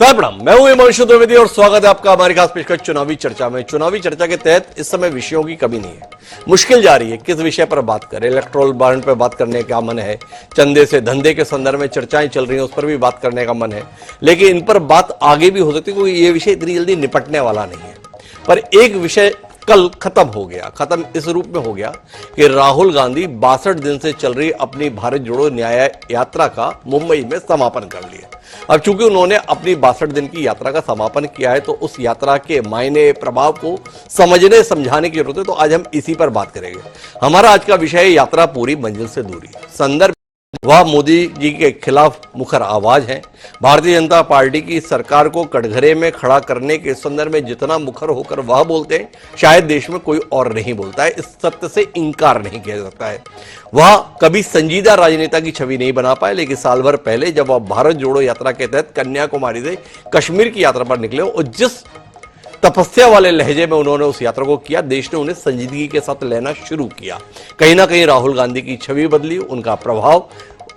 नमस्कार प्रणाम, मैं हूं हिमांशु द्विवेदी और स्वागत है आपका हमारी खास पेशकश चुनावी चर्चा में। चुनावी चर्चा के तहत इस समय विषयों की कमी नहीं है, मुश्किल जा रही है किस विषय पर बात करें। इलेक्ट्रोल बॉन्ड पर बात करने का मन है, चंदे से धंधे के संदर्भ में चर्चाएं चल रही हैं, उस पर भी बात करने का मन है, लेकिन इन पर बात आगे भी हो सकती है क्योंकि ये विषय इतनी जल्दी निपटने वाला नहीं है। पर एक विषय कल खत्म हो गया, खत्म इस रूप में हो गया कि राहुल गांधी 62 दिन से चल रही अपनी भारत जोड़ो न्याय यात्रा का मुंबई में समापन कर लिया। अब चूंकि उन्होंने अपनी 62 दिन की यात्रा का समापन किया है तो उस यात्रा के मायने प्रभाव को समझने समझाने की जरूरत है, तो आज हम इसी पर बात करेंगे। हमारा आज का विषय है यात्रा पूरी मंजिल से दूरी। संदर्भ वह मोदी जी के खिलाफ मुखर आवाज है। भारतीय जनता पार्टी की सरकार को कटघरे में खड़ा करने के संदर्भ में जितना मुखर होकर वह बोलते हैं, शायद देश में कोई और नहीं बोलता है। इस सत्य से इंकार नहीं किया जा सकता है। वह कभी संजीदा राजनेता की छवि नहीं बना पाए, लेकिन साल भर पहले जब वह भारत जोड़ो यात्रा के तहत कन्याकुमारी से कश्मीर की यात्रा पर निकले और जिस तपस्या वाले लहजे में उन्होंने उस यात्रा को किया, देश ने उन्हें संजीदगी के साथ लेना शुरू किया। कहीं ना कहीं राहुल गांधी की छवि बदली, उनका प्रभाव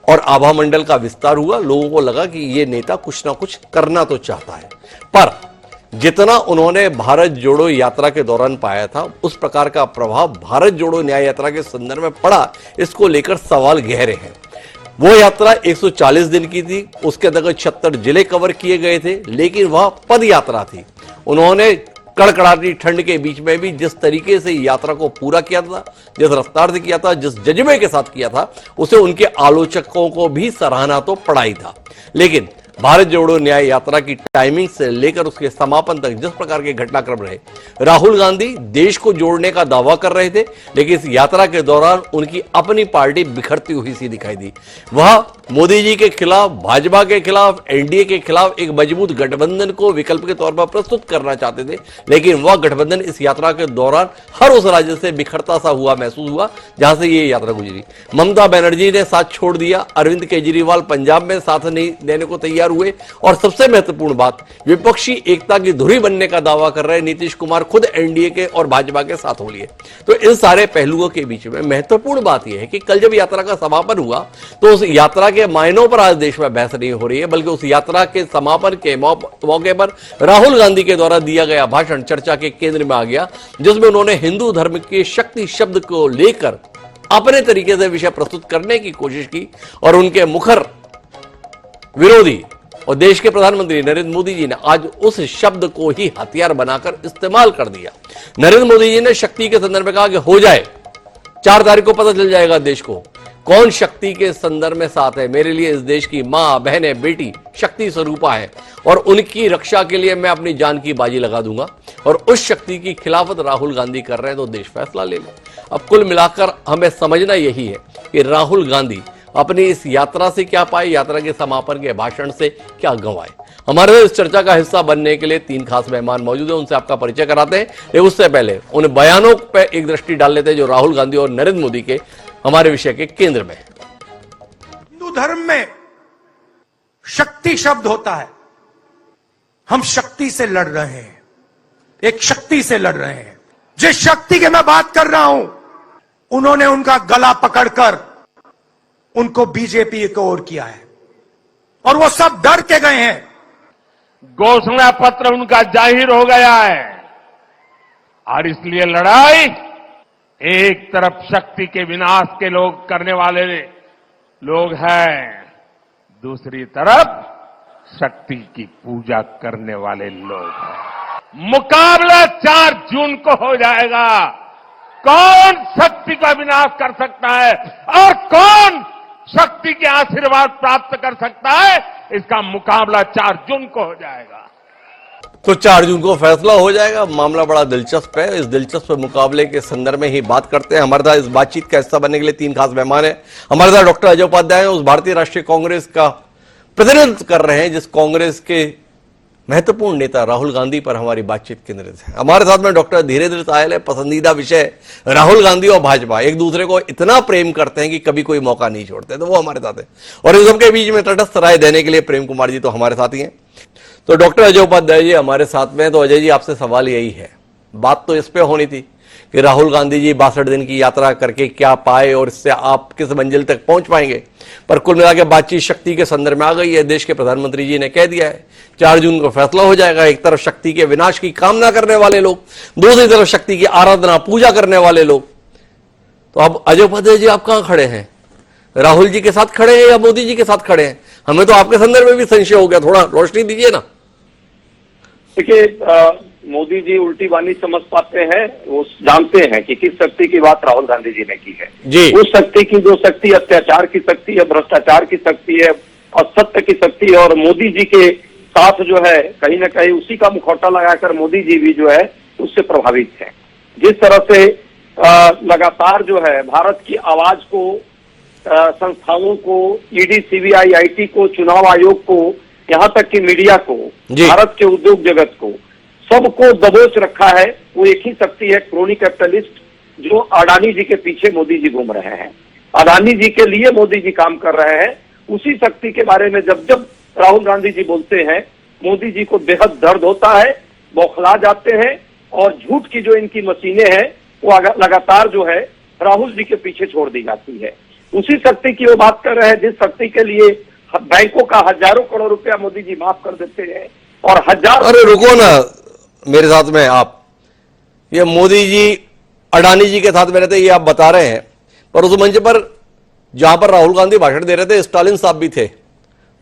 और आभा मंडल का विस्तार हुआ। लोगों को लगा कि ये नेता कुछ ना कुछ करना तो चाहता है, पर जितना उन्होंने भारत जोड़ो यात्रा के दौरान पाया था, उस प्रकार का प्रभाव भारत जोड़ो न्याय यात्रा के संदर्भ में पड़ा, इसको लेकर सवाल गहरे हैं। वो यात्रा 140 दिन की थी, उसके अंतर्गत 76 जिले कवर किए गए थे, लेकिन वह पद यात्रा थी। उन्होंने कड़कड़ाती ठंड के बीच में भी जिस तरीके से यात्रा को पूरा किया था, जिस रफ्तार से किया था, जिस जज्बे के साथ किया था, उसे उनके आलोचकों को भी सराहना तो पड़ा ही था। लेकिन भारत जोड़ो न्याय यात्रा की टाइमिंग से लेकर उसके समापन तक जिस प्रकार के घटनाक्रम रहे, राहुल गांधी देश को जोड़ने का दावा कर रहे थे, लेकिन इस यात्रा के दौरान उनकी अपनी पार्टी बिखरती हुई सी दिखाई दी। वह मोदी जी के खिलाफ, भाजपा के खिलाफ, एनडीए के खिलाफ एक मजबूत गठबंधन को विकल्प के तौर पर प्रस्तुत करना चाहते थे, लेकिन वह गठबंधन इस यात्रा के दौरान हर उस राज्य से बिखरता सा हुआ महसूस हुआ जहां से ये यात्रा गुजरी। ममता बनर्जी ने साथ छोड़ दिया, अरविंद केजरीवाल पंजाब में साथ नहीं देने को तैयार हुए, और सबसे महत्वपूर्ण बात, विपक्षी एकता की धुरी बनने का दावा कर रहे नीतीश कुमार खुद एनडीए के और भाजपा के साथ हो लिए। तो इन सारे पहलुओं के बीच में महत्वपूर्ण बात यह है कि कल जब यात्रा का समापन हुआ तो उस यात्रा के मायनों पर आज देश में बहस नहीं हो रही है, बल्कि उस यात्रा के समापन के मौके पर राहुल गांधी के द्वारा दिया गया भाषण चर्चा के केंद्र में आ गया, जिसमें उन्होंने हिंदू धर्म के शक्ति शब्द को लेकर अपने तरीके से विषय प्रस्तुत करने की कोशिश की और उनके मुखर विरोधी और देश के प्रधानमंत्री नरेंद्र मोदी जी ने आज उस शब्द को ही हथियार बनाकर इस्तेमाल कर दिया। नरेंद्र मोदी जी ने शक्ति के संदर्भ में कहा कि हो जाए, 4 तारीख को पता चल जाएगा देश को कौन शक्ति के संदर्भ में साथ है। मेरे लिए इस देश की मां, बहनें, बेटी शक्ति स्वरूपा है और उनकी रक्षा के लिए मैं अपनी जान की बाजी लगा दूंगा, और उस शक्ति की खिलाफत राहुल गांधी कर रहे हैं तो देश फैसला ले ले। अब कुल मिलाकर हमें समझना यही है कि राहुल गांधी अपनी इस यात्रा से क्या पाए, यात्रा के समापन के भाषण से क्या गंवाए। हमारे इस चर्चा का हिस्सा बनने के लिए 3 खास मेहमान मौजूद हैं, उनसे आपका परिचय कराते हैं, लेकिन उससे पहले उन बयानों पर एक दृष्टि डाल लेते हैं जो राहुल गांधी और नरेंद्र मोदी के हमारे विषय के केंद्र में है। हिंदू धर्म में शक्ति शब्द होता है। हम शक्ति से लड़ रहे हैं, एक शक्ति से लड़ रहे हैं। जिस शक्ति की मैं बात कर रहा हूं, उन्होंने उनका गला पकड़कर उनको बीजेपी की ओर किया है और वो सब डर के गए हैं। घोषणा पत्र उनका जाहिर हो गया है और इसलिए लड़ाई एक तरफ शक्ति के विनाश के लोग करने वाले लोग हैं, दूसरी तरफ शक्ति की पूजा करने वाले लोग हैं। मुकाबला 4 जून को हो जाएगा। कौन शक्ति का विनाश कर सकता है और कौन शक्ति के आशीर्वाद प्राप्त कर सकता है, इसका मुकाबला 4 जून को हो जाएगा। तो 4 जून को फैसला हो जाएगा। मामला बड़ा दिलचस्प है। इस दिलचस्प मुकाबले के संदर्भ में ही बात करते हैं। हमारे साथ इस बातचीत का हिस्सा बनने के लिए 3 खास मेहमान हैं। हमारे साथ डॉक्टर अजय उपाध्याय उस भारतीय राष्ट्रीय कांग्रेस का प्रतिनिधित्व कर रहे हैं जिस कांग्रेस के महत्वपूर्ण नेता राहुल गांधी पर हमारी बातचीत केंद्रित है। हमारे साथ में डॉक्टर धीरेन्द्र सायल है। पसंदीदा विषय राहुल गांधी और भाजपा एक दूसरे को इतना प्रेम करते हैं कि कभी कोई मौका नहीं छोड़ते, तो वो हमारे साथ है। और इन सबके बीच में तटस्थ राय देने के लिए प्रेम कुमार जी तो हमारे साथ ही हैं। तो डॉक्टर अजय उपाध्याय जी हमारे साथ में। तो अजय जी, आपसे सवाल यही है, बात तो इस पे होनी थी कि राहुल गांधी जी 62 दिन की यात्रा करके क्या पाए और इससे आप किस मंजिल तक पहुंच पाएंगे। पर कुल मिलाकर बातचीत शक्ति के संदर्भ में आ गई है। देश के प्रधानमंत्री जी ने कह दिया है 4 जून को फैसला हो जाएगा। एक तरफ शक्ति के विनाश की कामना करने वाले लोग, दूसरी तरफ शक्ति की आराधना पूजा करने वाले लोग। तो अब अजय उपाध्याय जी आप कहां खड़े हैं? राहुल जी के साथ खड़े हैं या मोदी जी के साथ खड़े हैं? हमें तो आपके संदर्भ में भी संशय हो गया, थोड़ा रोशनी दीजिए ना। देखिए, मोदी जी उल्टी बानी समझ पाते हैं। वो जानते हैं कि किस शक्ति की बात राहुल गांधी जी ने की है जी। उस शक्ति की जो शक्ति अत्याचार की शक्ति है, भ्रष्टाचार की शक्ति है, असत्य की शक्ति है। और मोदी जी के साथ जो है कहीं ना कहीं उसी का मुखौटा लगाकर मोदी जी भी जो है उससे प्रभावित है। जिस तरह से लगातार जो है भारत की आवाज को, संस्थाओं को, ईडी, सीबीआई, आईटी को, चुनाव आयोग को, यहाँ तक कि मीडिया को, भारत के उद्योग जगत को, सबको दबोच रखा है। वो एक ही शक्ति है, क्रोनी कैपिटलिस्ट, जो अडानी जी के पीछे मोदी जी घूम रहे हैं, अडानी जी के लिए मोदी जी काम कर रहे हैं। उसी शक्ति के बारे में जब जब राहुल गांधी जी बोलते हैं, मोदी जी को बेहद दर्द होता है, बौखला जाते हैं। और झूठ की जो इनकी मशीनें हैं वो लगातार जो है राहुल जी के पीछे छोड़ दी जाती है। उसी शक्ति की वो बात कर रहे हैं जिस शक्ति के लिए बैंकों का हजारों करोड़ रुपया मोदी जी माफ कर देते हैं और हजार। अरे रुको ना, मेरे साथ में आप, ये मोदी जी अडानी जी के साथ में रहते ये आप बता रहे हैं, पर उस मंच पर जहां पर राहुल गांधी भाषण दे रहे थे स्टालिन साहब भी थे,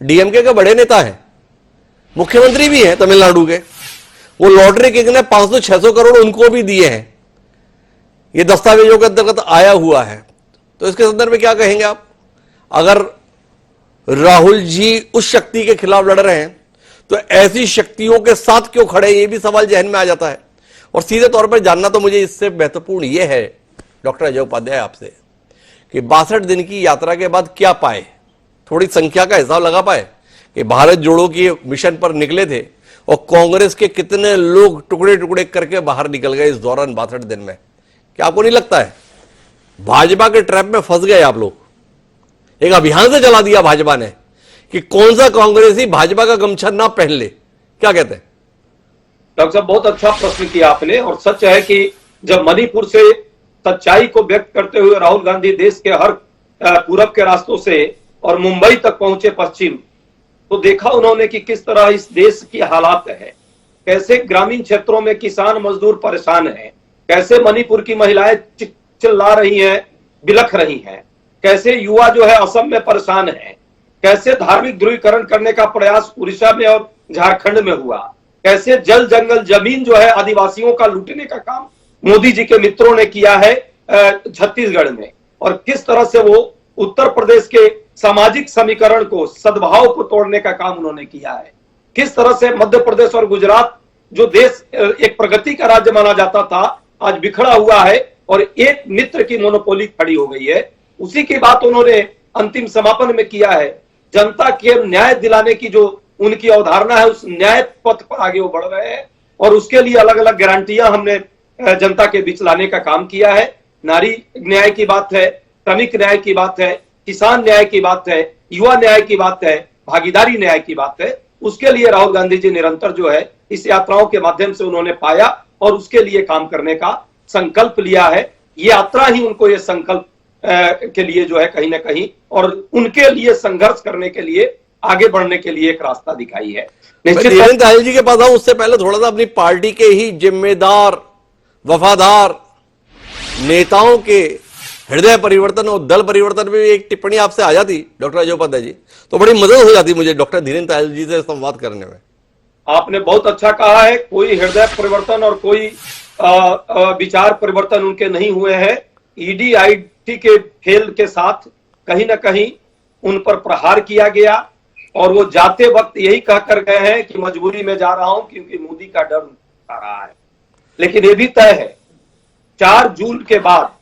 डीएमके के बड़े नेता हैं, मुख्यमंत्री भी हैं तमिलनाडु के। वो लॉटरी किंग ने 500-600 करोड़ उनको भी दिए हैं। ये दस्तावेजों के अंतर्गत आया हुआ है। तो इसके संदर्भ में क्या कहेंगे आप? अगर राहुल जी उस शक्ति के खिलाफ लड़ रहे हैं तो ऐसी शक्तियों के साथ क्यों खड़े, ये भी सवाल जहन में आ जाता है। और सीधे तौर पर जानना तो मुझे इससे महत्वपूर्ण यह है डॉक्टर अजय उपाध्याय आपसे कि 62 दिन की यात्रा के बाद क्या पाए, थोड़ी संख्या का हिसाब लगा पाए कि भारत जोड़ो की मिशन पर निकले थे और कांग्रेस के कितने लोग टुकड़े टुकड़े करके बाहर निकल गए इस दौरान 62 दिन में? क्या आपको नहीं लगता है भाजपा के ट्रैप में फंस गए आप लोग? एक अभियान से चला दिया भाजपा ने कि कौन सा कांग्रेसी भाजपा का गमछा ना पहन ले। क्या कहते हैं डॉक्टर साहब? बहुत अच्छा प्रश्न किया आपने। और सच है कि जब मणिपुर से सच्चाई को व्यक्त करते हुए राहुल गांधी देश के हर पूरब के रास्तों से और मुंबई तक पहुंचे पश्चिम, तो देखा उन्होंने कि किस तरह इस देश की हालात है, कैसे ग्रामीण क्षेत्रों में किसान मजदूर परेशान हैं, कैसे मणिपुर की महिलाएं चिल्ला रही हैं, बिलख रही हैं, कैसे युवा जो है असम में परेशान है, कैसे धार्मिक ध्रुवीकरण करने का प्रयास उड़ीसा में और झारखंड में हुआ, कैसे जल जंगल जमीन जो है आदिवासियों का लूटने का काम मोदी जी के मित्रों ने किया है छत्तीसगढ़ में, और किस तरह से वो उत्तर प्रदेश के सामाजिक समीकरण को, सद्भाव को तोड़ने का काम उन्होंने किया है। किस तरह से मध्य प्रदेश और गुजरात जो देश एक प्रगति का राज्य माना जाता था आज बिखरा हुआ है और एक मित्र की मोनोपोली खड़ी हो गई है। उसी की बात उन्होंने अंतिम समापन में किया है। जनता के न्याय दिलाने की जो उनकी अवधारणा है उस न्याय पथ पर आगे वो बढ़ रहे हैं और उसके लिए अलग अलग गारंटियां हमने जनता के बीच लाने का काम किया है। नारी न्याय की बात है, श्रमिक न्याय की बात है, किसान न्याय की बात है, युवा न्याय की बात है, भागीदारी न्याय की बात है। उसके लिए राहुल गांधी जी निरंतर जो है इस यात्राओं के माध्यम से उन्होंने पाया और उसके लिए काम करने का संकल्प लिया है। ये यात्रा ही उनको ये संकल्प के लिए जो है कहीं ना कहीं और उनके लिए संघर्ष करने के लिए, आगे बढ़ने के लिए एक रास्ता दिखाई है। धीरेन्द्र तायल जी के पास आऊं उससे पहले थोड़ा सा अपनी पार्टी के ही जिम्मेदार, वफादार नेताओं के हृदय परिवर्तन और दल परिवर्तन में एक टिप्पणी आपसे आ जाती डॉक्टर अजय उपाध्याय जी, तो बड़ी मदद हो जाती मुझे डॉक्टर धीरेन्द्र तायल जी से संवाद करने में। आपने बहुत अच्छा कहा है, कोई हृदय परिवर्तन और कोई विचार परिवर्तन उनके नहीं हुए हैं। ईडी आईटी के खेल के साथ कहीं ना कहीं उन पर प्रहार किया गया और वो जाते वक्त यही कहकर गए हैं कि मजबूरी में जा रहा हूं क्योंकि मोदी का डर आ रहा है। लेकिन ये भी तय है 4 जून के बाद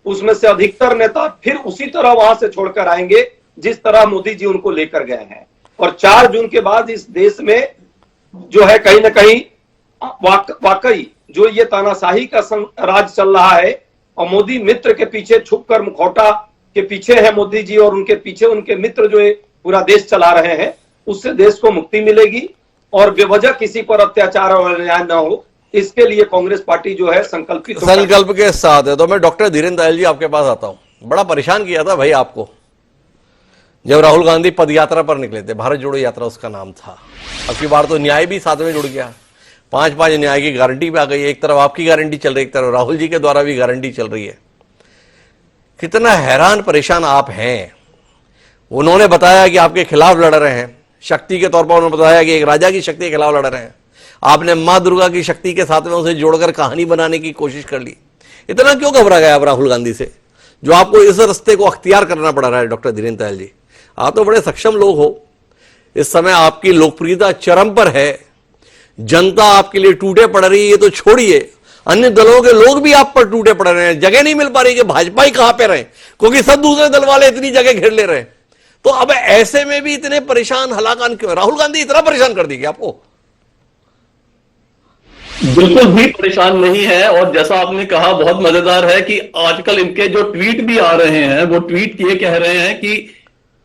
उसमें से अधिकतर नेता फिर उसी तरह वहां से छोड़कर आएंगे जिस तरह मोदी जी उनको लेकर गए हैं। और 4 जून के बाद इस देश में जो है कहीं ना कहीं वाकई जो ये तानाशाही का राज चल रहा है और मोदी मित्र के पीछे छुपकर मुखौटा के पीछे है मोदी जी और उनके पीछे उनके मित्र जो है पूरा देश चला रहे हैं, उससे देश को मुक्ति मिलेगी और बेवजह किसी पर अत्याचार और अन्याय न हो, इसके लिए कांग्रेस पार्टी जो है संकल्पित संकल्प के साथ है। तो मैं डॉक्टर धीरेन्द्र दयाल जी आपके पास आता हूं। बड़ा परेशान किया था भाई आपको जब राहुल गांधी पद यात्रा पर निकले थे, भारत जोड़ो यात्रा उसका नाम था। अब की बार तो न्याय भी साथ में जुड़ गया, 5-5 न्याय की गारंटी भी आ गई। एक तरफ आपकी गारंटी चल रही है, एक तरफ राहुल जी के द्वारा भी गारंटी चल रही है। कितना हैरान परेशान आप हैं। उन्होंने बताया कि आपके खिलाफ लड़ रहे हैं, शक्ति के तौर पर उन्होंने बताया कि एक राजा की शक्ति के खिलाफ लड़ रहे हैं। आपने मां दुर्गा की शक्ति के साथ में उसे जोड़कर कहानी बनाने की कोशिश कर ली। इतना क्यों घबरा गया आप राहुल गांधी से, जो आपको इस रास्ते को अख्तियार करना पड़ रहा है? डॉक्टर धीरेन्द्र दयाल जी, आप तो बड़े सक्षम लोग हो, इस समय आपकी लोकप्रियता चरम पर है, जनता आपके लिए टूटे पड़ रही है। ये तो छोड़िए, अन्य दलों के लोग भी आप पर टूटे पड़ रहे हैं। जगह नहीं मिल पा रही कि भाजपा ही कहां पे रहे, क्योंकि सब दूसरे दल वाले इतनी जगह घेर ले रहे हैं। तो अब ऐसे में भी इतने परेशान हलाकान क्यों? राहुल गांधी इतना परेशान कर दी क्या आपको? बिल्कुल भी परेशान नहीं है। और जैसा आपने कहा, बहुत मजेदार है कि आजकल इनके जो ट्वीट भी आ रहे हैं, वो ट्वीट ये कह रहे हैं कि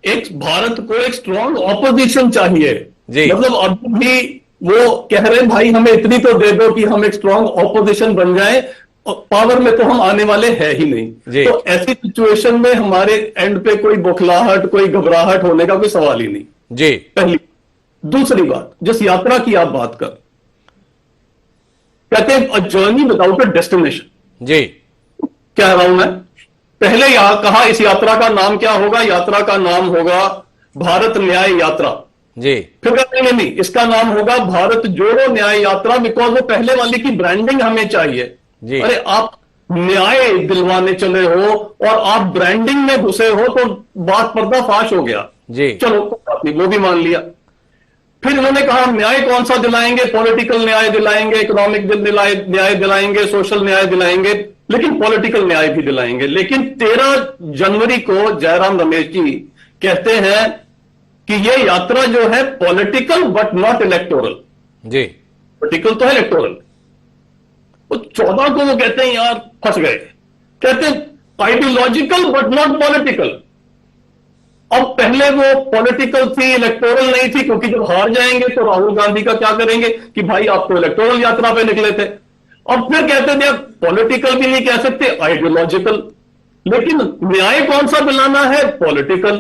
एक भारत को एक स्ट्रॉन्ग ऑपोजिशन चाहिए। मतलब अभी भी वो कह रहे हैं भाई हमें इतनी तो दे दो कि हम एक स्ट्रॉन्ग ऑपोजिशन बन जाए, पावर में तो हम आने वाले हैं ही नहीं। तो ऐसी सिचुएशन में हमारे एंड पे कोई बौखलाहट, कोई घबराहट होने का कोई सवाल ही नहीं जी। पहली दूसरी बात, जिस यात्रा की आप बात कर, कहते हैं a journey without a destination जी। कह रहा हूं मैं, पहले यहां कहा इस यात्रा का नाम क्या होगा? यात्रा का नाम होगा भारत न्याय यात्रा जी। फिर कहते हैं नहीं, इसका नाम होगा भारत जोड़ो न्याय यात्रा, बिकॉज वो पहले वाली की ब्रांडिंग हमें चाहिए जी। अरे आप न्याय दिलवाने चले हो और आप ब्रांडिंग में घुसे हो तो बात पर्दाफाश हो गया जी। चलो वो भी मान लिया। फिर इन्होंने कहा न्याय कौन सा दिलाएंगे? पॉलिटिकल न्याय दिलाएंगे, इकोनॉमिक न्याय दिलाएंगे, सोशल न्याय दिलाएंगे, लेकिन पॉलिटिकल न्याय भी दिलाएंगे। लेकिन 13 जनवरी को जयराम रमेश जी कहते हैं कि ये यात्रा जो है पॉलिटिकल बट नॉट इलेक्टोरल जी। पॉलिटिकल तो है, इलेक्टोरल। वो 14 को वो कहते हैं यार फंस गए, कहते हैं आइडियोलॉजिकल बट नॉट पॉलिटिकल। अब पहले वो पॉलिटिकल थी, इलेक्टोरल नहीं थी, क्योंकि जब हार जाएंगे तो राहुल गांधी का क्या करेंगे कि भाई आप तो इलेक्टोरल यात्रा पे निकले थे। अब फिर कहते थे पॉलिटिकल भी नहीं कह सकते, आइडियोलॉजिकल। लेकिन न्याय कौन सा दिलाना है? पॉलिटिकल।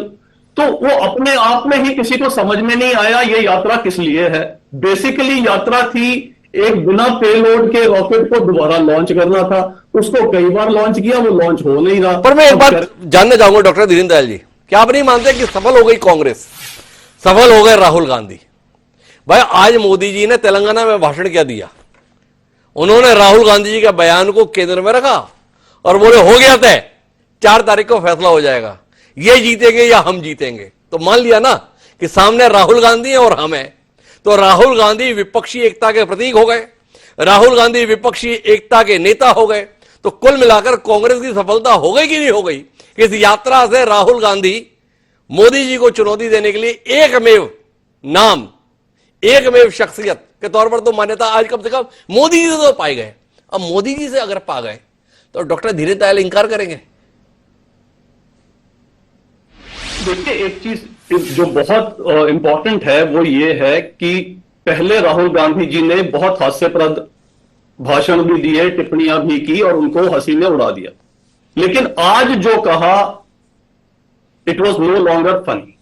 तो वो अपने आप में ही किसी को समझ में नहीं आया ये यात्रा किस लिए है। बेसिकली यात्रा थी एक बिना पेलोड के रॉकेट को दोबारा लॉन्च करना था। उसको कई बार लॉन्च किया, वो लॉन्च हो नहीं रहा। पर मैं एक बात जानना चाहूंगा डॉक्टर धीरेन्द्र दयाल जी, क्या आप नहीं मानते कि सफल हो गई कांग्रेस, सफल हो गए राहुल गांधी? भाई आज मोदी जी ने तेलंगाना में भाषण क्या दिया, उन्होंने राहुल गांधी जी के बयान को केंद्र में रखा और बोले हो गया तय, 4 तारीख को फैसला हो जाएगा, ये जीतेंगे या हम जीतेंगे। तो मान लिया ना कि सामने राहुल गांधी है और हम हैं। तो राहुल गांधी विपक्षी एकता के प्रतीक हो गए, राहुल गांधी विपक्षी एकता के नेता हो गए। तो कुल मिलाकर कांग्रेस की सफलता हो गई कि नहीं हो गई? कि इस यात्रा से राहुल गांधी मोदी जी को चुनौती देने के लिए एकमेव नाम, एकमेव शख्सियत के तौर पर तो मान्यता आज कम से कम मोदी जी से तो पाए गए। अब मोदी जी से अगर पा गए तो डॉक्टर धीरेन्द्र दयाल इंकार करेंगे? देखिए, एक चीज जो बहुत इंपॉर्टेंट है वो ये है कि पहले राहुल गांधी जी ने बहुत हास्यप्रद भाषण भी दिए, टिप्पणियां भी की और उनको हंसी ने उड़ा दिया। लेकिन आज जो कहा it was no longer funny.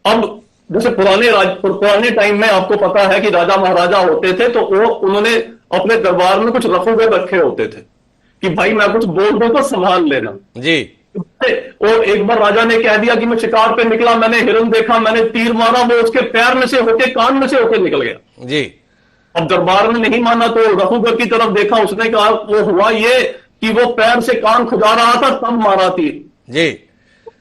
अब जैसे पुराने टाइम में आपको पता है कि राजा महाराजा होते थे तो वो उन्होंने अपने दरबार में कुछ रखूगे रखे होते थे कि भाई मैं कुछ बोल दूं तो संभाल लेना जी। और एक बार राजा ने कह दिया कि मैं शिकार पे निकला, मैंने हिरन देखा, मैंने तीर मारा, वो उसके पैर में से होके कान में से होके निकल गया जी। अब दरबार ने नहीं माना तो रघुबर की तरफ देखा, उसने कहा वो हुआ ये कि वो पैर से कान खुजा रहा था तब मारा तीर जी।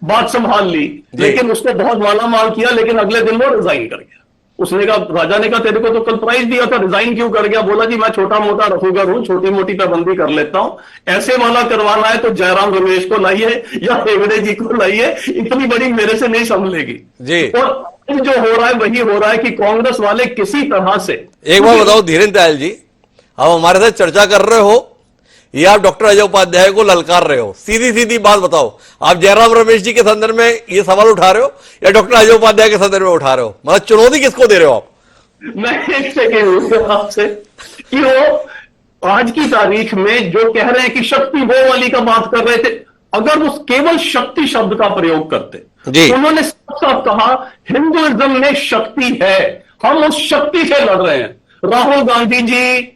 बात संभाल ली, लेकिन उसको बहुत माला माल किया। लेकिन अगले दिन वो रिजाइन कर गया। उसने कहा, राजा ने कहा तेरे को तो कल प्राइज दिया था, रिजाइन क्यों कर गया? बोला जी मैं छोटा मोटा रखूगर हूं, छोटी मोटी पाबंदी कर लेता हूं। ऐसे वाला करवाना है तो जयराम रमेश को लाइए या हेगड़े जी को लाइए, इतनी बड़ी मेरे से नहीं संभलेगी जी। और जो हो रहा है वही हो रहा है कि कांग्रेस वाले किसी तरह से। एक बार बताओ धीरेन्द्र दयाल जी, आप हमारे साथ चर्चा कर रहे हो या आप डॉक्टर अजय उपाध्याय को ललकार रहे हो? सीधी सीधी बात बताओ, आप जयराम रमेश जी के संदर्भ में ये सवाल उठा रहे हो या डॉक्टर अजय उपाध्याय के संदर्भ में उठा रहे हो? मतलब चुनौती किसको दे रहे हो आप? मैं एक सेकेंड आपसे, कि वो आज की तारीख में जो कह रहे हैं कि शक्ति वो वाली का बात कर रहे थे, अगर वो केवल शक्ति शब्द का प्रयोग करते जी। उन्होंने साफ साफ कहा हिंदुइज्म में शक्ति है, हम उस शक्ति से लड़ रहे हैं। राहुल गांधी जी,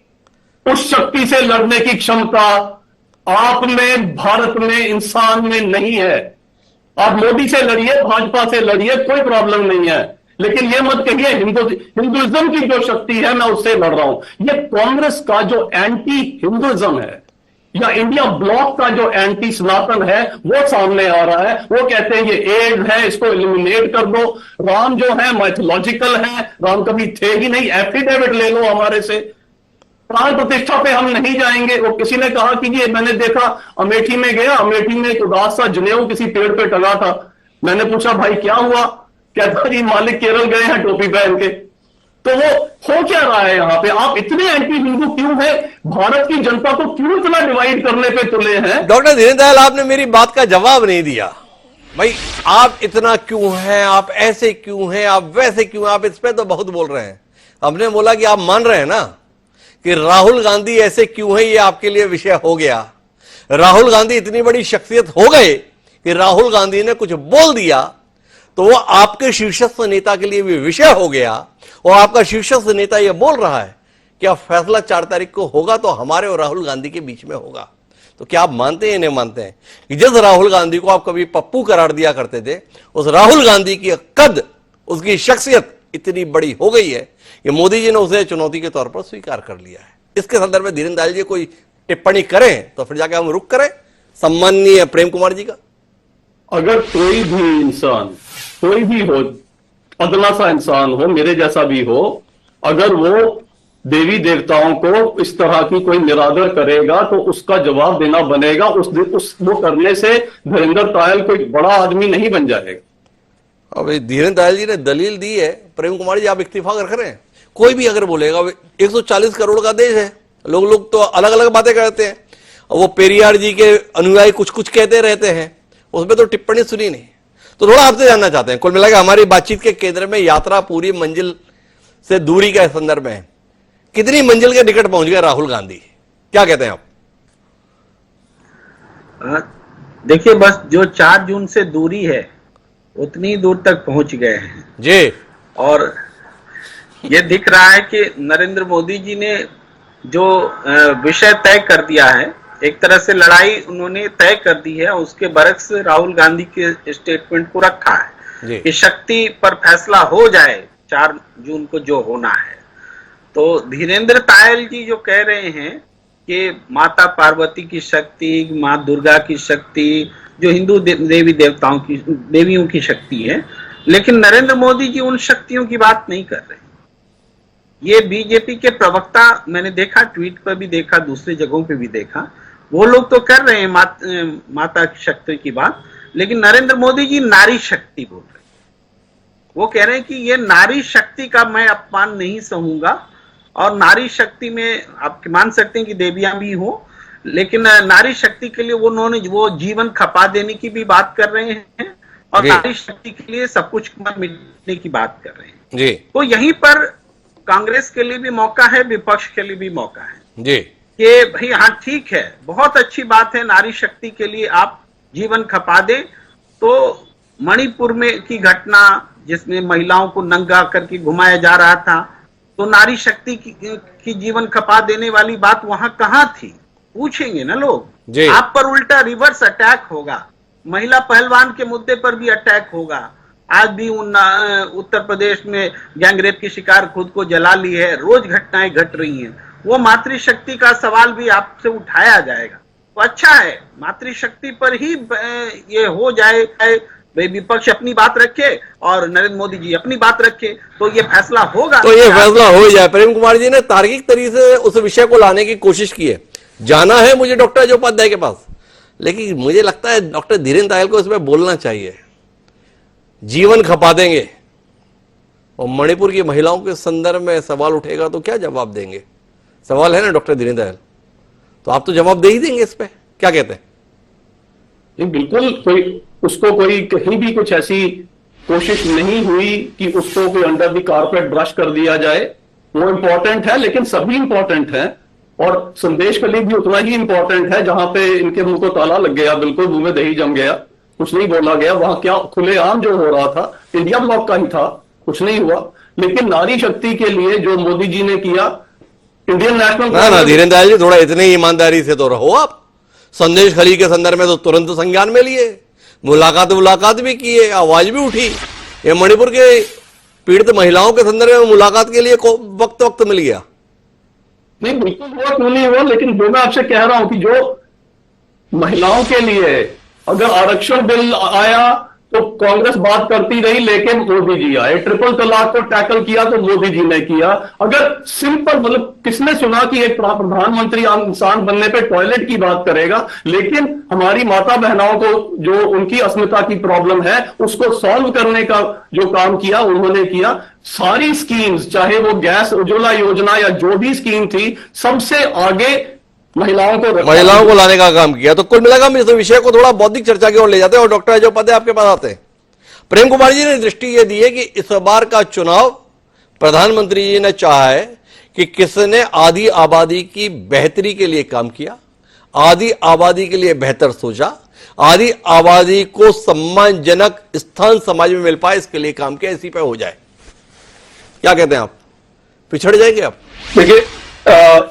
उस शक्ति से लड़ने की क्षमता आप में, भारत में, इंसान में नहीं है। आप मोदी से लड़िए, भाजपा से लड़िए, कोई प्रॉब्लम नहीं है, लेकिन ये मत कहिए हिंदुइज्म की जो शक्ति है मैं उससे लड़ रहा हूं। ये कांग्रेस का जो एंटी हिंदुइज्म है या इंडिया ब्लॉक का जो एंटी सनातन है वो सामने आ रहा है। वो कहते हैं ये एड है, इसको एलिमिनेट कर दो। राम जो है माइथोलॉजिकल है, राम कभी थे ही नहीं, एफिडेविट ले लो हमारे से। प्राण प्रतिष्ठा पे हम नहीं जाएंगे। वो किसी ने कहा कि ये मैंने देखा, अमेठी में गया, अमेठी में एक उदास सा जनेऊ किसी पेड़ पे टंगा था। मैंने पूछा भाई क्या हुआ, कहता जी मालिक केरल गए हैं टोपी पहन के। तो वो हो क्या रहा है यहाँ पे? आप इतने एंटी हिंदू क्यों हैं? भारत की जनता को क्यों इतना डिवाइड करने पे तुले हैं? डॉक्टर धीरेन्द्र दयाल, आपने मेरी बात का जवाब नहीं दिया। भाई आप इतना क्यों हैं, आप ऐसे क्यों हैं, आप वैसे क्यों हैं? आप इस पे तो बहुत बोल रहे हैं। हमने बोला कि आप मान रहे हैं ना कि राहुल गांधी ऐसे क्यों है, ये आपके लिए विषय हो गया। राहुल गांधी इतनी बड़ी शख्सियत हो गए कि राहुल गांधी ने कुछ बोल दिया तो वो आपके शीर्षस्थ नेता के लिए भी विषय हो गया, और आपका शीर्षस्थ नेता यह बोल रहा है कि अब फैसला 4 तारीख को होगा तो हमारे और राहुल गांधी के बीच में होगा। तो क्या आप मानते हैं नहीं मानते हैं कि जिस राहुल गांधी को आप कभी पप्पू करार दिया करते थे, उस राहुल गांधी की कद, उसकी शख्सियत इतनी बड़ी हो गई है कि मोदी जी ने उसे चुनौती के तौर पर स्वीकार कर लिया है। इसके संदर्भ में धीरेन्द्र दयाल जी कोई टिप्पणी करें तो फिर जाके हम रुक करें सम्माननीय प्रेम कुमार जी का। अगर कोई भी इंसान, कोई भी हो, अदना सा इंसान हो, मेरे जैसा भी हो, अगर वो देवी देवताओं को इस तरह की कोई निरादर करेगा तो उसका जवाब देना बनेगा। वो करने से धीरेन्द्र दयाल कोई बड़ा आदमी नहीं बन जाएगा। अब धीरेन्द्र दयाल जी ने दलील दी है, प्रेम कुमार जी आप इत्तेफाक रख रहे हैं? कोई भी अगर बोलेगा 140 करोड़ का देश है, लोग तो अलग अलग बातें करते हैं, वो पेरियार जी के अनुयायी कुछ कुछ कहते रहते हैं, उसमें तो टिप्पणी सुनी नहीं। तो थोड़ा आपसे जानना चाहते हैं, कुल मिलाकर हमारी बातचीत के केंद्र में यात्रा पूरी मंजिल से दूरी के संदर्भ में है। कितनी मंजिल के निकट पहुंच गए राहुल गांधी, क्या कहते हैं आप? देखिए, बस जो 4 जून से दूरी है उतनी दूर तक पहुंच गए हैं जी। और ये दिख रहा है कि नरेंद्र मोदी जी ने जो विषय तय कर दिया है, एक तरह से लड़ाई उन्होंने तय कर दी है, उसके बरक्स राहुल गांधी के स्टेटमेंट को रखा है कि शक्ति पर फैसला हो जाए 4 जून को जो होना है। तो धीरेन्द्र दयाल जी जो कह रहे हैं कि माता पार्वती की शक्ति, माँ दुर्गा की शक्ति, जो हिंदू देवी देवताओं की, देवियों की शक्ति है, लेकिन नरेंद्र मोदी जी उन शक्तियों की बात नहीं कर रहे। ये बीजेपी के प्रवक्ता, मैंने देखा, ट्वीट पर भी देखा, दूसरी जगहों पे भी देखा, वो लोग तो कर रहे हैं माता की शक्ति की बात, लेकिन नरेंद्र मोदी जी नारी शक्ति बोल रहे हैं। वो कह रहे हैं कि ये नारी शक्ति का मैं अपमान नहीं सहूंगा, और नारी शक्ति में आप मान सकते हैं कि देवियां भी हो, लेकिन नारी शक्ति के लिए उन्होंने वो जीवन खपा देने की भी बात कर रहे हैं, और नारी शक्ति के लिए सब कुछ मिटने की बात कर रहे हैं जी। तो यहीं पर कांग्रेस के लिए भी मौका है, विपक्ष के लिए भी मौका है जी कि भाई हाँ ठीक है, बहुत अच्छी बात है, नारी शक्ति के लिए आप जीवन खपा दें। तो मणिपुर में की घटना जिसमें महिलाओं को नंगा करके घुमाया जा रहा था, तो नारी शक्ति की जीवन खपा देने वाली बात वहां कहां थी? पूछेंगे ना लोग। आप पर उल्टा रिवर्स अटैक होगा, महिला पहलवान के मुद्दे पर भी अटैक होगा। आज भी उत्तर प्रदेश में गैंगरेप की शिकार खुद को जला ली है, रोज घटनाएं घट रही हैं। वो मातृशक्ति का सवाल भी आपसे उठाया जाएगा, तो अच्छा है मातृशक्ति पर ही ये हो जाए, विपक्ष अपनी बात रखे और नरेंद्र मोदी जी अपनी बात रखे, तो ये फैसला होगा, तो ये फैसला हो जाए। प्रेम कुमार जी ने तार्किक तरीके से उस विषय को लाने की कोशिश की है। जाना है मुझे डॉक्टर अजय उपाध्याय के पास, लेकिन मुझे लगता है डॉक्टर धीरेन्द्र दयाल को इसमें बोलना चाहिए। जीवन खपा देंगे और मणिपुर की महिलाओं के संदर्भ में सवाल उठेगा तो क्या जवाब देंगे? सवाल है ना डॉक्टर धीरेन्द्र दयाल, तो आप तो जवाब दे ही देंगे इस पे, क्या कहते हैं? बिल्कुल, कोई कहीं भी कुछ ऐसी कोशिश नहीं हुई कि उसको कोई अंडर द कारपेट ब्रश कर दिया जाए। वो इंपॉर्टेंट है, लेकिन सभी इंपॉर्टेंट है। और संदेश खली भी उतना ही इंपॉर्टेंट है, जहां पे इनके मुंह को ताला लग गया, बिल्कुल मुंह में दही जम गया, कुछ नहीं बोला गया। वहां क्या खुलेआम जो हो रहा था इंडिया ब्लॉक का ही था, कुछ नहीं हुआ। लेकिन नारी शक्ति के लिए जो मोदी जी ने किया, इंडियन नेशनल ना धीरेन्द्र दयाल जी, थोड़ा इतनी ईमानदारी से तो रहो आप। संदेश खली के संदर्भ में तो तुरंत संज्ञान में लिए, मुलाकात भी की है, आवाज भी उठी। ये मणिपुर के पीड़ित महिलाओं के संदर्भ में मुलाकात के लिए वक्त मिल गया? नहीं, बिल्कुल हुआ, क्यों नहीं हुआ। लेकिन जो मैं आपसे कह रहा हूं कि जो महिलाओं के लिए अगर आरक्षण बिल आया तो कांग्रेस बात करती रही, लेकिन मोदी जी आए। ट्रिपल तलाक को टैकल किया तो मोदी जी ने किया। अगर सिंपल, मतलब किसने सुना कि एक प्रधानमंत्री इंसान बनने पे टॉयलेट की बात करेगा? लेकिन हमारी माता बहनों को जो उनकी अस्मिता की प्रॉब्लम है उसको सॉल्व करने का जो काम किया उन्होंने किया। सारी स्कीम्स, चाहे वो गैस उज्ज्वला योजना या जो भी स्कीम थी, सबसे आगे महिलाओं को लाने का काम किया। तो कुल मिलाकर हम इस विषय को थोड़ा बौद्धिक चर्चा की ओर ले जाते हैं और डॉक्टर अजय उपाध्याय आपके पास आते हैं। प्रेम कुमार जी ने दृष्टि ये दी है कि इस बार का चुनाव प्रधानमंत्री जी ने चाहा है कि किसने आधी आबादी की बेहतरी के लिए काम किया, आधी आबादी के लिए बेहतर सोचा, आधी आबादी को सम्मानजनक स्थान समाज में मिल पाए, इसके लिए काम किया, इसी पे हो जाए। क्या कहते हैं आप? पिछड़ जाएंगे आप? देखिए,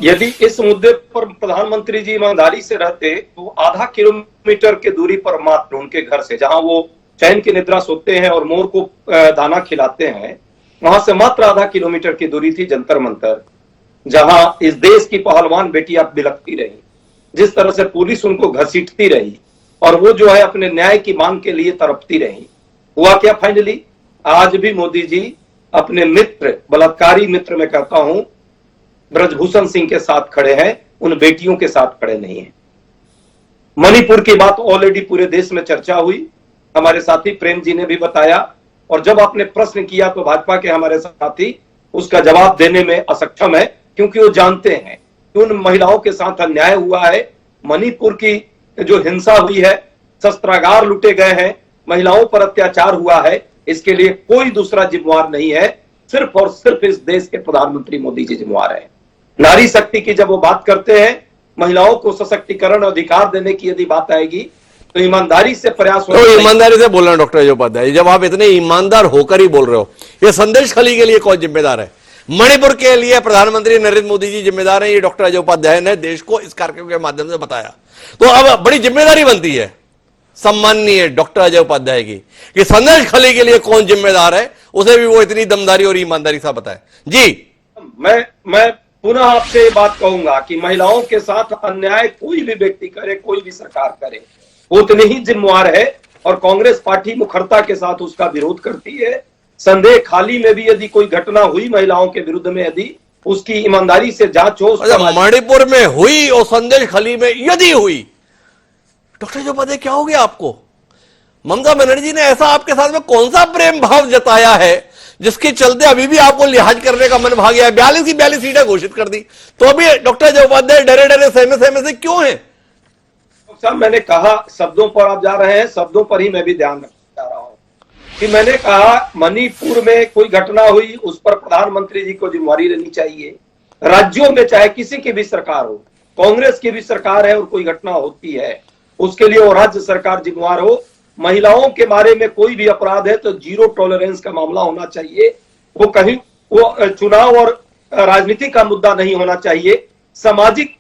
यदि इस मुद्दे पर प्रधानमंत्री जी ईमानदारी से रहते तो आधा किलोमीटर की दूरी पर मात्र उनके घर से, जहां वो चैन की निद्रा सोते हैं और मोर को दाना खिलाते हैं, वहां से मात्र आधा किलोमीटर की दूरी थी जंतर मंतर, जहां इस देश की पहलवान बेटियां बिलखती रही, जिस तरह से पुलिस उनको घसीटती रही और वो जो है अपने न्याय की मांग के लिए तड़पती रही। हुआ क्या फाइनली? आज भी मोदी जी अपने मित्र, बलात्कारी मित्र में कहता हूं, ब्रजभूषण सिंह के साथ खड़े हैं, उन बेटियों के साथ खड़े नहीं हैं। मणिपुर की बात ऑलरेडी पूरे देश में चर्चा हुई, हमारे साथी प्रेम जी ने भी बताया, और जब आपने प्रश्न किया तो भाजपा के हमारे साथी उसका जवाब देने में असक्षम है, क्योंकि वो जानते हैं कि उन महिलाओं के साथ अन्याय हुआ है। मणिपुर की जो हिंसा हुई है, शस्त्रागार लूटे गए हैं, महिलाओं पर अत्याचार हुआ है, इसके लिए कोई दूसरा जिम्मेवार नहीं है, सिर्फ और सिर्फ इस देश के प्रधानमंत्री मोदी जी जिम्मेवार है। नारी शक्ति की जब वो बात करते हैं, महिलाओं को सशक्तिकरण अधिकार देने की यदि बात आएगी तो ईमानदारी से प्रयास हो। तो ईमानदारी से बोलना डॉक्टर अजय उपाध्याय, जब आप इतने ईमानदार होकर ही बोल रहे हो, ये संदेश खली के लिए कौन जिम्मेदार है? मणिपुर के लिए प्रधानमंत्री नरेंद्र मोदी जी जिम्मेदार हैं, ये डॉक्टर अजय उपाध्याय ने देश को इस कार्यक्रम के माध्यम से बताया। तो अब बड़ी जिम्मेदारी बनती है सम्माननीय डॉक्टर अजय उपाध्याय की कि संदेश खली के लिए कौन जिम्मेदार है, उसे भी वो इतनी दमदारी और ईमानदारी से बताए। जी, मैं पुनः आपसे ये बात कहूंगा कि महिलाओं के साथ अन्याय कोई भी व्यक्ति करे, कोई भी सरकार करे, वो उतनी ही जिम्मेवार है, और कांग्रेस पार्टी मुखरता के साथ उसका विरोध करती है। संदेश खाली में भी यदि कोई घटना हुई महिलाओं के विरुद्ध में, यदि उसकी ईमानदारी से जांच हो। मणिपुर में हुई और संदेश खली में यदि हुई, डॉक्टर जो पता क्या हो गया आपको? ममता बनर्जी ने ऐसा आपके साथ में कौन सा प्रेम भाव जताया है जिसके चलते अभी भी आपको लिहाज करने का मन भाग गया? 42 की 42 सीटें घोषित कर दी, तो अभी डॉक्टर अजय उपाध्याय डरे डरे सहमे से क्यों है? साहब, मैंने कहा, शब्दों पर आप जा रहे हैं, शब्दों पर ही मैं भी ध्यान रखना चाह रहा हूं कि मैंने कहा मणिपुर में कोई घटना हुई, उस पर प्रधानमंत्री जी को जिम्मेवारी लेनी चाहिए। राज्यों में चाहे किसी की भी सरकार हो, कांग्रेस की भी सरकार है और कोई घटना होती है, उसके लिए वो राज्य सरकार जिम्मेवार हो। महिलाओं के बारे में कोई भी अपराध है तो जीरो टॉलरेंस का मामला होना चाहिए। वो कहीं वो चुनाव और राजनीति का मुद्दा नहीं होना चाहिए, सामाजिक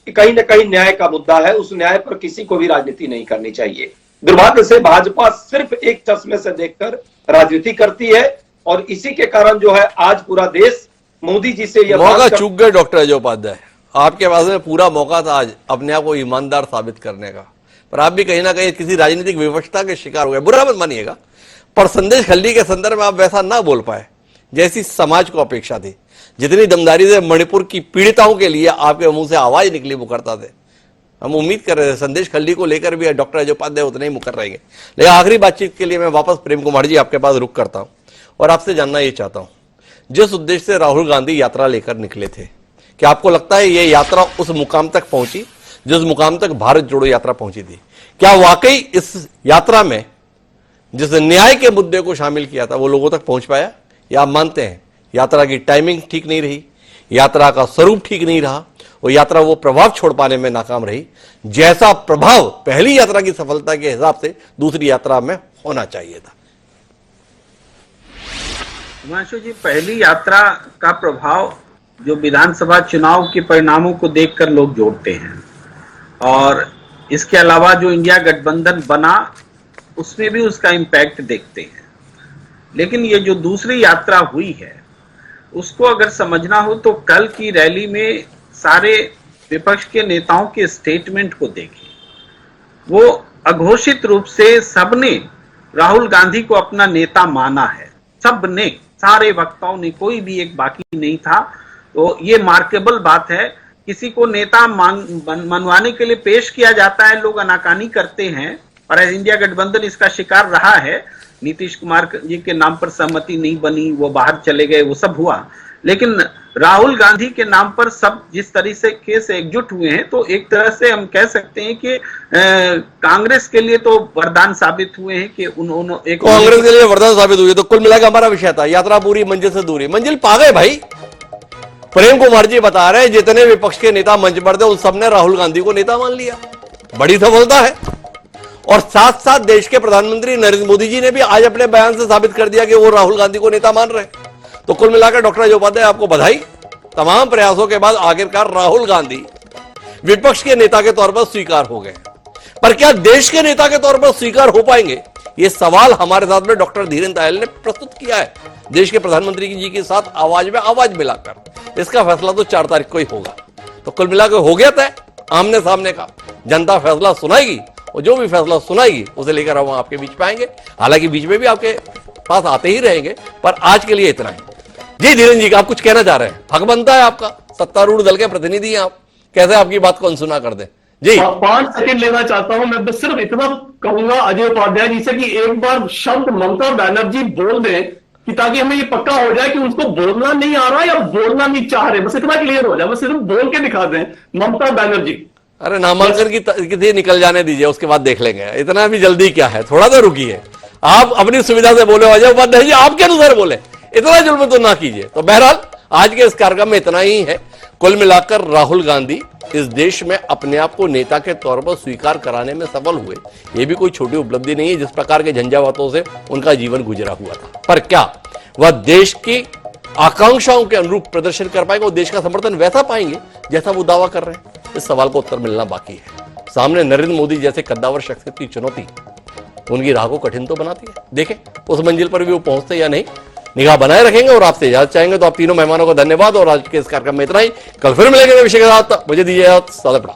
कहीं ना कहीं न्याय का मुद्दा है, उस न्याय पर किसी को भी राजनीति नहीं करनी चाहिए। दुर्भाग्य से भाजपा सिर्फ एक चश्मे से देखकर राजनीति करती है, और इसी के कारण जो है आज पूरा देश मोदी जी से यह मौका चूक गए। डॉक्टर अजय उपाध्याय, आपके पास में पूरा मौका था आज अपने आप को ईमानदार साबित करने का, पर आप भी कहीं ना कहीं किसी राजनीतिक विवशता के शिकार हो गए। बुरा मत मानिएगा, पर संदेश खली के संदर्भ में आप वैसा ना बोल पाए जैसी समाज को अपेक्षा थी। जितनी दमदारी से मणिपुर की पीड़िताओं के लिए आपके मुंह से आवाज निकली मुकरता थे, हम उम्मीद कर रहे थे संदेश खली को लेकर भी डॉक्टर अजय उपाध्याय उतने ही मुकर रहेंगे। लेकिन आखिरी बातचीत के लिए मैं वापस प्रेम कुमार जी आपके पास रुक करता हूं और आपसे जानना ये चाहता हूं, जिस उद्देश्य से राहुल गांधी यात्रा लेकर निकले थे, क्या आपको लगता है ये यात्रा उस मुकाम तक पहुंची जिस मुकाम तक भारत जोड़ो यात्रा पहुंची थी? क्या वाकई इस यात्रा में जिस न्याय के मुद्दे को शामिल किया था वो लोगों तक पहुंच पाया, या आप मानते हैं यात्रा की टाइमिंग ठीक नहीं रही, यात्रा का स्वरूप ठीक नहीं रहा, और यात्रा वो प्रभाव छोड़ पाने में नाकाम रही जैसा प्रभाव पहली यात्रा की सफलता के हिसाब से दूसरी यात्रा में होना चाहिए था। हिमांशु जी, पहली यात्रा का प्रभाव जो विधानसभा चुनाव के परिणामों को देखकर लोग जोड़ते हैं, और इसके अलावा जो इंडिया गठबंधन बना उसमें भी उसका इम्पैक्ट देखते हैं। लेकिन ये जो दूसरी यात्रा हुई है उसको अगर समझना हो तो कल की रैली में सारे विपक्ष के नेताओं के स्टेटमेंट को देखें। वो अघोषित रूप से सबने राहुल गांधी को अपना नेता माना है, सबने, सारे वक्ताओं ने, कोई भी एक बाकी नहीं था। तो ये मार्केबल बात है। किसी को नेता मनवाने के लिए पेश किया जाता है, लोग आनाकानी करते हैं, और इंडिया गठबंधन इसका शिकार रहा है। नीतीश कुमार जी के नाम पर सहमति नहीं बनी, वो बाहर चले गए, वो सब हुआ। लेकिन राहुल गांधी के नाम पर सब जिस तरीके से एकजुट हुए हैं, तो एक तरह से हम कह सकते हैं कि कांग्रेस के लिए तो वरदान साबित हुए हैं कि उन्होंने एक कांग्रेस के लिए वरदान साबित हुए। तो कुल मिलाकर हमारा विषय था यात्रा पूरी मंजिल से दूरी। मंजिल पा गए भाई। प्रेम कुमार जी बता रहे हैं जितने विपक्ष के नेता मंच पर थे उन सबने राहुल गांधी को नेता मान लिया, बड़ी सफलता है। और साथ साथ देश के प्रधानमंत्री नरेंद्र मोदी जी ने भी आज अपने बयान से साबित कर दिया कि वो राहुल गांधी को नेता मान रहे हैं। तो कुल मिलाकर डॉक्टर अजय उपाध्याय आपको बधाई। तमाम प्रयासों के बाद आखिरकार राहुल गांधी विपक्ष के नेता के तौर पर स्वीकार हो गए, पर क्या देश के नेता के तौर पर स्वीकार हो पाएंगे, ये सवाल हमारे साथ में डॉक्टर धीरेन्द्र तायल ने प्रस्तुत किया है देश के प्रधानमंत्री जी के साथ आवाज में आवाज मिलाकर। इसका फैसला तो 4 तारीख को ही होगा। तो कुल मिलाकर हो गया तय, आमने सामने का जनता फैसला सुनाएगी, और जो भी फैसला सुनाएगी उसे लेकर हम आपके बीच में आएंगे। हालांकि बीच में भी आपके पास आते ही रहेंगे, पर आज के लिए इतना ही। जी धीरेन्द्र जी, आप कुछ कहना चाह रहे हैं? हक बनता है आपका, सत्तारूढ़ दल के प्रतिनिधि हैं आप, कैसे आपकी बात को अनसुना कर दें? जी 5 सेकंड लेना चाहता हूं। मैं बस सिर्फ इतना कहूंगा अजय उपाध्याय जी से कि एक बार शब्द ममता बनर्जी बोल दें कि ताकि हमें ये पक्का हो जाए कि उनको बोलना नहीं आ रहा या बोलना नहीं चाह रहे, बस इतना क्लियर हो जाए। बस सिर्फ बोल के दिखा दें ममता बनर्जी। अरे नामांकन की निकल जाने दीजिए, उसके बाद देख लेंगे। इतना भी जल्दी क्या है, थोड़ा तो रुकिए। आप अपनी सुविधा से बोले अजय उपाध्याय जी, आपके अनुसार बोले, इतना जुल्म तो ना कीजिए। तो बहरहाल आज के इस कार्यक्रम में इतना ही है। कुल मिलाकर राहुल गांधी इस देश में अपने आप को नेता के तौर पर स्वीकार कराने में सफल हुए। यह भी कोई छोटी उपलब्धि नहीं है, जिस प्रकार के झंझावातों से उनका जीवन गुजरा हुआ था। पर क्या वह देश की आकांक्षाओं के अनुरूप प्रदर्शन कर पाएंगे, वो देश का समर्थन वैसा पाएंगे जैसा वो दावा कर रहे हैं? इस सवाल को उत्तर मिलना बाकी है। सामने नरेंद्र मोदी जैसे कद्दावर शख्सियत की चुनौती उनकी राह को कठिन तो बनाती है। देखें उस मंजिल पर भी वो पहुंचते या नहीं, निगाह बनाए रखेंगे। और आपसे इजाजत चाहेंगे। तो आप तीनों मेहमानों को धन्यवाद, और आज के इस कार्यक्रम में इतना ही। कल फिर मिलेंगे विषय के साथ। मुझे दीजिए सादा पड़ा।